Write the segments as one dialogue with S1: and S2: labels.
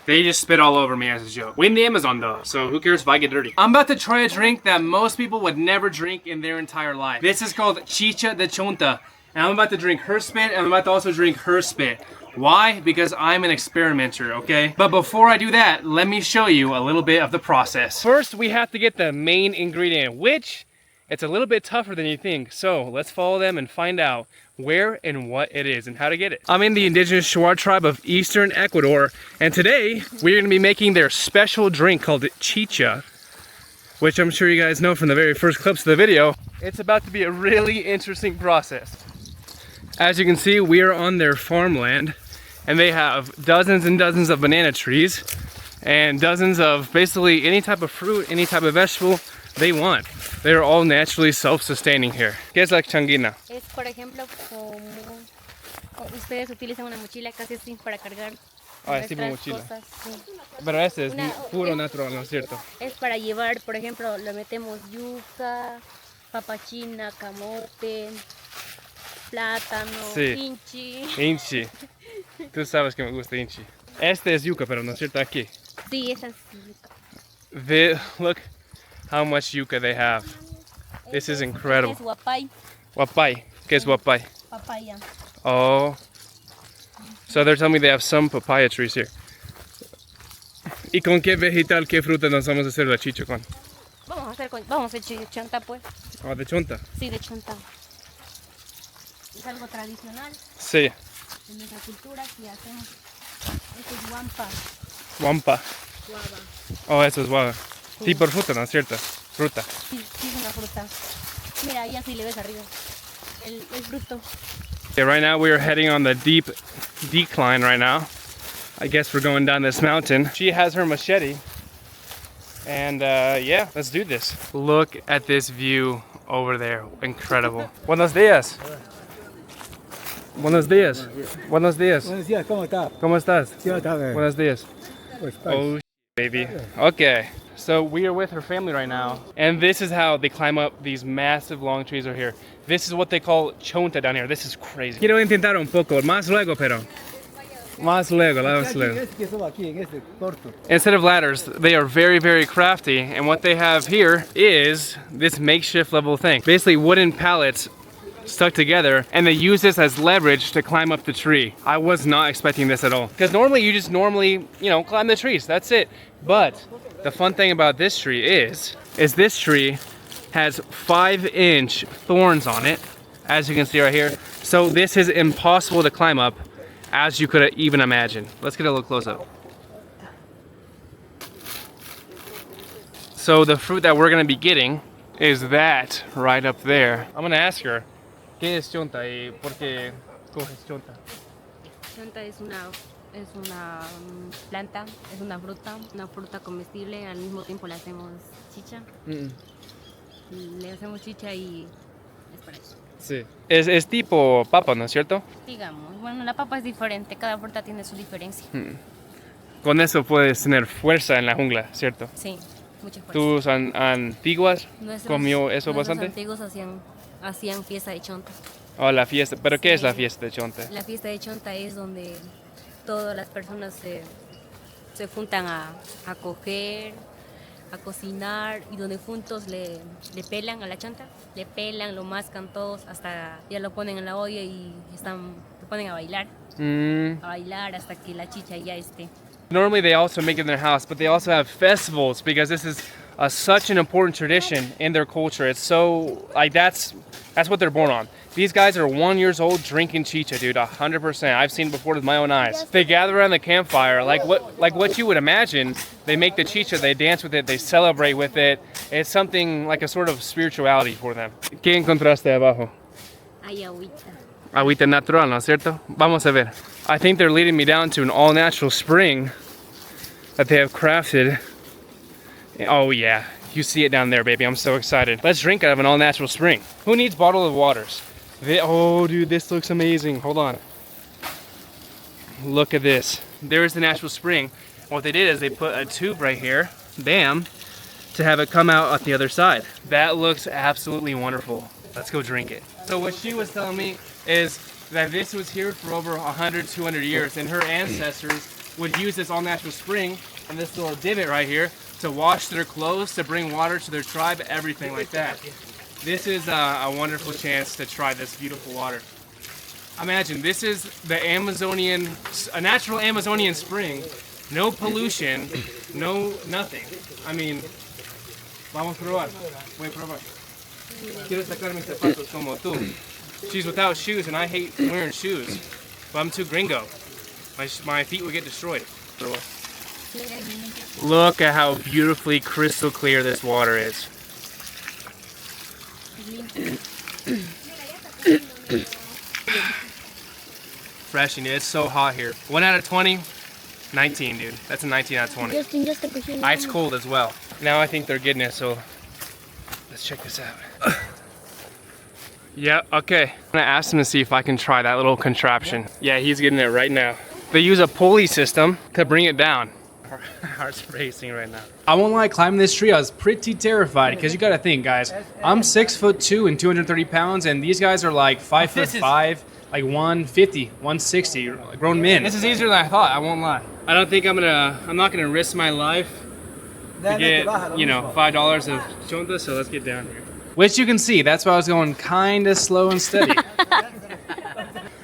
S1: They just spit all over me as a joke. We in the Amazon though, so who cares if I get dirty? I'm about to try a drink that most people would never drink in their entire life. This is called CHICHA de Chonta. And I'm about to drink her spit, and I'm about to also drink her spit. Why? Because I'm an experimenter, okay? But before I do that, let me show you a little bit of the process. First, we have to get the main ingredient, which it's a little bit tougher than you think. So let's follow them and find out where and what it is and how to get it. I'm in the indigenous Shuar tribe of Eastern Ecuador, and today we're gonna be making their special drink called CHICHA, which I'm sure you guys know from the very first clips of the video. It's about to be a really interesting process. As you can see, we are on their farmland, and they have dozens and dozens of banana trees and dozens of basically any type of fruit, any type of vegetable they want. They're all naturally self-sustaining here. ¿Qué es la changuina?
S2: Es, por ejemplo, como ustedes utilizan una mochila casi así para cargar
S1: es tipo mochila.
S2: cosas. Sí.
S1: Pero ese es puro natural, ¿no es cierto?
S2: Es para llevar, por ejemplo, le metemos yuca, papa china, camote, plátano,
S1: sí. Inchi. Tú sabes que me gusta inchi. Este es yuca, pero no es cierto aquí.
S2: Sí, esa es yuca.
S1: Look how much yuca they have. This is incredible.
S2: Es guapay.
S1: Guapay. ¿Qué es guapay?
S2: Papaya.
S1: Oh. So they're telling me they have some papaya trees here. ¿Y con qué vegetal, qué fruta nos vamos a hacer la chicha con?
S2: Vamos a hacer de chonta, pues.
S1: Oh, de chonta.
S2: Sí, de chonta. Es algo tradicional.
S1: Sí.
S2: En nuestra cultura que hacemos. Esto es guampa.
S1: Guampa.
S2: Guava.
S1: Oh, eso es guava. Sí, por fruta, ¿no es cierto? Fruta.
S2: Sí, sí es una fruta. Mira, ahí así le ves arriba. El fruto.
S1: Okay, right now we are heading on the deep decline right now. I guess we're going down this mountain. She has her machete. And yeah, let's do this. Look at this view over there. Incredible. Buenos días. Buenos días. Buenos días.
S3: Buenos días, ¿cómo estás?
S1: ¿Cómo estás?
S3: Sí, está bien.
S1: Buenos días. Oh, baby. Okay, so we are with her family right now, and this is how they climb up these massive long trees over here. This is what they call chonta down here. This is crazy. Quiero intentar un poco, más luego, pero. Más luego, más luego. Instead of ladders, they are very, very crafty, and what they have here is this makeshift level thing. Basically wooden pallets stuck together, and they use this as leverage to climb up the tree. I was not expecting this at all, because normally you just climb the trees, that's it. But the fun thing about this tree is this tree has 5-inch thorns on it, as you can see right here. So this is impossible to climb up, as you could even imagine. Let's get a little close up. So the fruit that we're gonna be getting is that right up there. I'm gonna ask her, ¿qué es chonta y por qué coges chonta?
S2: Chonta es una planta, es una fruta comestible. Al mismo tiempo le hacemos chicha. Le hacemos chicha y es para eso.
S1: Sí. Es tipo papa, ¿no es cierto?
S2: Digamos, bueno, la papa es diferente, cada fruta tiene su diferencia.
S1: Con eso puedes tener fuerza en la jungla, ¿cierto?
S2: Sí, mucha fuerza.
S1: ¿Tus antiguas comió eso bastante?
S2: Nuestros antiguos hacían fiesta de chonta.
S1: Oh, la fiesta. ¿Pero qué
S2: Sí.
S1: es la fiesta de chonta?
S2: La fiesta de chonta es donde todas las personas se juntan a coger, a cocinar, y donde juntos le pelan a la chonta, le pelan, lo mascan todos, hasta ya lo ponen en la olla y se ponen a bailar hasta que la chicha ya esté.
S1: Normally they also make it in their house, but they also have festivals because this is such an important tradition in their culture. It's so, like, that's what they're born on. These guys are 1 year old drinking chicha, dude, 100%. I've seen it before with my own eyes. They gather around the campfire, like what you would imagine. They make the chicha, they dance with it, they celebrate with it. It's something like a sort of spirituality for them. ¿Qué encontraste abajo?
S2: Hay agüita.
S1: Agüita natural, ¿no es cierto? Vamos a ver. I think they're leading me down to an all-natural spring that they have crafted. Oh yeah, you see it down there, baby. I'm so excited. Let's drink out of an all-natural spring. Who needs bottled waters? Oh, dude, this looks amazing. Hold on. Look at this. There's the natural spring. What they did is they put a tube right here, bam, to have it come out at the other side. That looks absolutely wonderful. Let's go drink it. So what she was telling me is that this was here for over 100, 200 years, and her ancestors would use this all-natural spring and this little divot right here to wash their clothes, to bring water to their tribe, everything like that. This is a wonderful chance to try this beautiful water. Imagine, this is the Amazonian, a natural Amazonian spring, no pollution, no nothing. I mean, vamos a probar. Voy a probar. Quiero sacar mis zapatos como tú. She's without shoes and I hate wearing shoes, but I'm too gringo. My feet would get destroyed. Look at how beautifully crystal clear this water is. Refreshing, it's so hot here. 1 out of 20, 19, dude. That's a 19 out of 20. Ice cold as well. Now I think they're getting it, so let's check this out. Yeah, okay. I'm gonna ask him to see if I can try that little contraption. Yeah, he's getting it right now. They use a pulley system to bring it down. Our heart's racing right now. I won't lie, climbing this tree, I was pretty terrified because you gotta think, guys, I'm 6'2" and 230 pounds, and these guys are like 5'5", like 150, 160, grown men. This is easier than I thought, I won't lie. I don't think I'm not gonna risk my life to get, you know, $5 of chonta, so let's get down here. Which you can see, that's why I was going kinda slow and steady.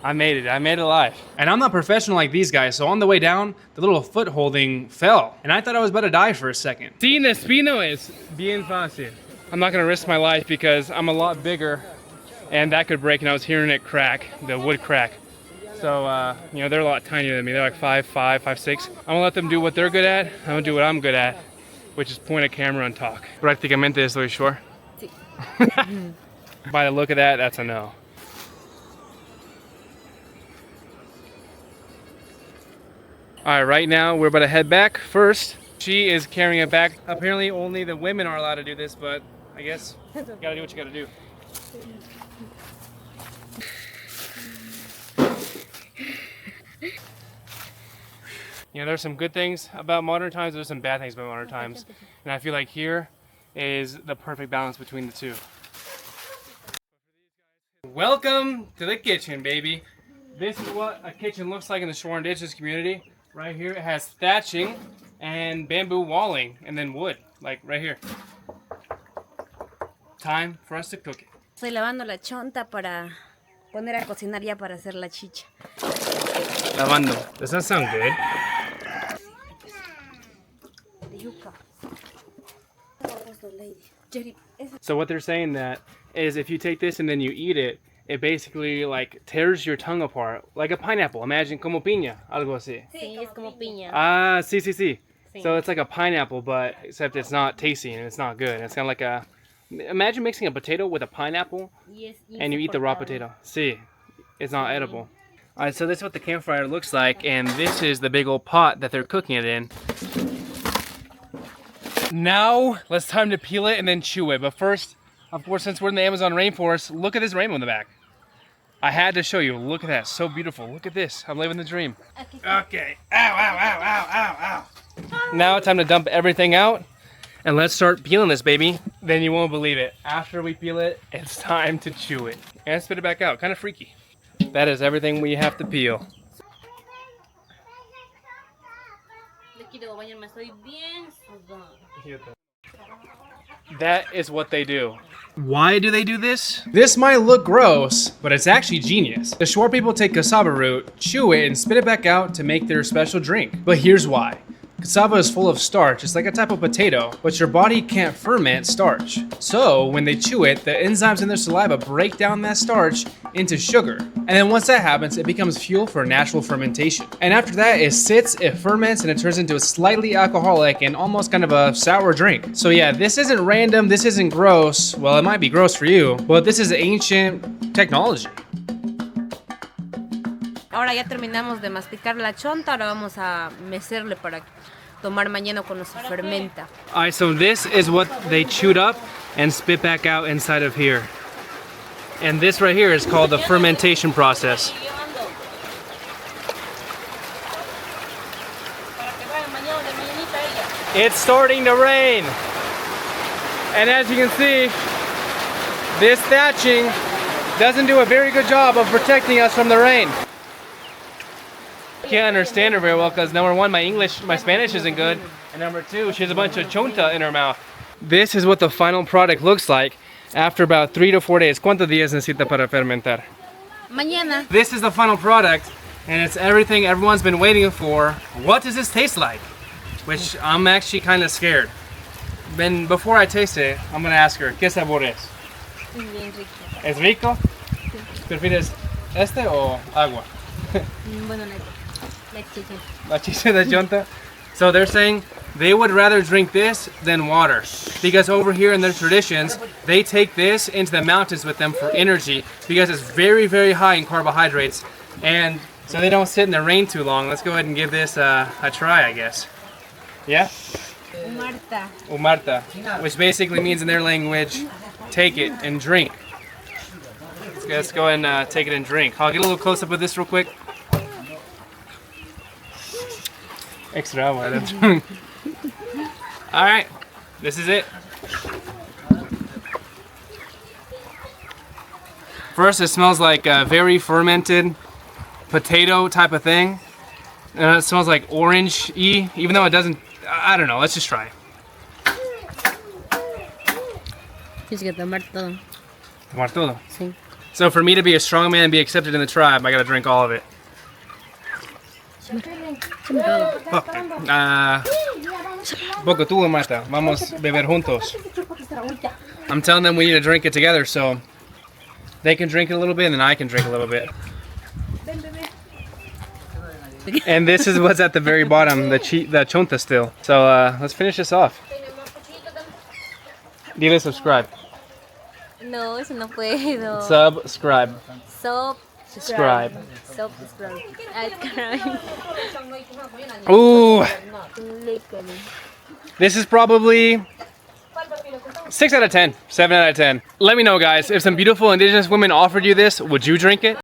S1: I made it alive. And I'm not professional like these guys, so on the way down, the little foot holding fell. And I thought I was about to die for a second. Sin espino es bien fácil. I'm not gonna risk my life because I'm a lot bigger and that could break, and I was hearing it crack, the wood crack. So, you know, they're a lot tinier than me. They're like 5'5", 5'6". I'm gonna let them do what they're good at. I'm gonna do what I'm good at, which is point a camera and talk. Prácticamente estoy sure. By the look of that, that's a no. Alright, right now we're about to head back. First, she is carrying it back. Apparently only the women are allowed to do this, but I guess you gotta do what you gotta do. You know, there's some good things about modern times, there's some bad things about modern times. And I feel like here is the perfect balance between the two. Welcome to the kitchen, baby. This is what a kitchen looks like in the Shuar Indigenous community. Right here it has thatching and bamboo walling and then wood, like right here. Time for us to cook it.
S2: Estoy lavando la chonta para poner a cocinar ya para hacer la chicha.
S1: Lavando. Does that sound good? So what they're saying that is if you take this and then you eat it, it basically like tears your tongue apart, like a pineapple. Imagine como piña, algo así.
S2: Sí, es como piña.
S1: Ah, sí, sí, sí. So it's like a pineapple, but except it's not tasty and it's not good. It's kind of like a, imagine mixing a potato with a pineapple and you eat the raw potato. Sí, it's not edible. All right, so this is what the campfire looks like, and this is the big old pot that they're cooking it in. Now, it's time to peel it and then chew it. But first, of course, since we're in the Amazon rainforest, look at this rainbow in the back. I had to show you. Look at that. So beautiful. Look at this. I'm living the dream. Okay. Ow, ow, ow, ow, ow, ow. Now it's time to dump everything out. And let's start peeling this, baby. Then you won't believe it. After we peel it, it's time to chew it. And spit it back out. Kind of freaky. That is everything we have to peel. That is what they do. Why do they do this? This might look gross, but it's actually genius. The Shuar people take cassava root, chew it, and spit it back out to make their special drink. But here's why. Cassava is full of starch. It's like a type of potato, but your body can't ferment starch. So when they chew it, the enzymes in their saliva break down that starch into sugar. And then once that happens, it becomes fuel for natural fermentation. And after that, it sits, it ferments, and it turns into a slightly alcoholic and almost kind of a sour drink. So yeah, this isn't random, this isn't gross. Well, it might be gross for you, but this is ancient technology.
S2: Ahora ya terminamos de masticar la chonta, ahora vamos a mecerle para tomar mañana cuando se fermenta.
S1: Alright, so this is what they chewed up and spit back out inside of here. And this right here is called the fermentation process. It's starting to rain. And as you can see, this thatching doesn't do a very good job of protecting us from the rain. Can't understand her very well because number one, my Spanish isn't good, and number two, she has a bunch of chonta in her mouth. This is what the final product looks like after about 3 to 4 days. ¿Cuántos días necesita para fermentar?
S2: Mañana.
S1: This is the final product, and it's everything everyone's been waiting for. What does this taste like? Which I'm actually kind of scared. Then before I taste it, I'm gonna ask her, ¿qué sabor es?
S2: Bien rico.
S1: ¿Es rico? ¿Prefieres este o agua?
S2: Bueno, la chicha.
S1: La chicha de chonta. So they're saying they would rather drink this than water, because over here in their traditions, they take this into the mountains with them for energy because it's very, very high in carbohydrates, and so they don't sit in the rain too long. Let's go ahead and give this a try, I guess. Yeah?
S2: Marta.
S1: Umarta, which basically means in their language, take it and drink. Let's go and take it and drink. I'll get a little close up with this real quick. Extra agua. All right, this is it. First, it smells like a very fermented potato type of thing. And it smells like orange-y, even though it doesn't. I don't know. Let's just try it.
S2: Tienes que tomar todo.
S1: Tomar todo.
S2: Sí.
S1: So for me to be a strong man and be accepted in the tribe, I gotta drink all of it. Boca tú, Marta. Vamos a beber juntos. I'm telling them we need to drink it together, so they can drink it a little bit and then I can drink a little bit. And this is what's at the very bottom, the chonta still. So let's finish this off. Dile subscribe.
S2: No, eso no puedo.
S1: Subscribe.
S2: Subscribe. Subscribe.
S1: Ooh. This is probably 6 out of 10, 7 out of 10. Let me know, guys, if some beautiful indigenous women offered you this, would you drink it?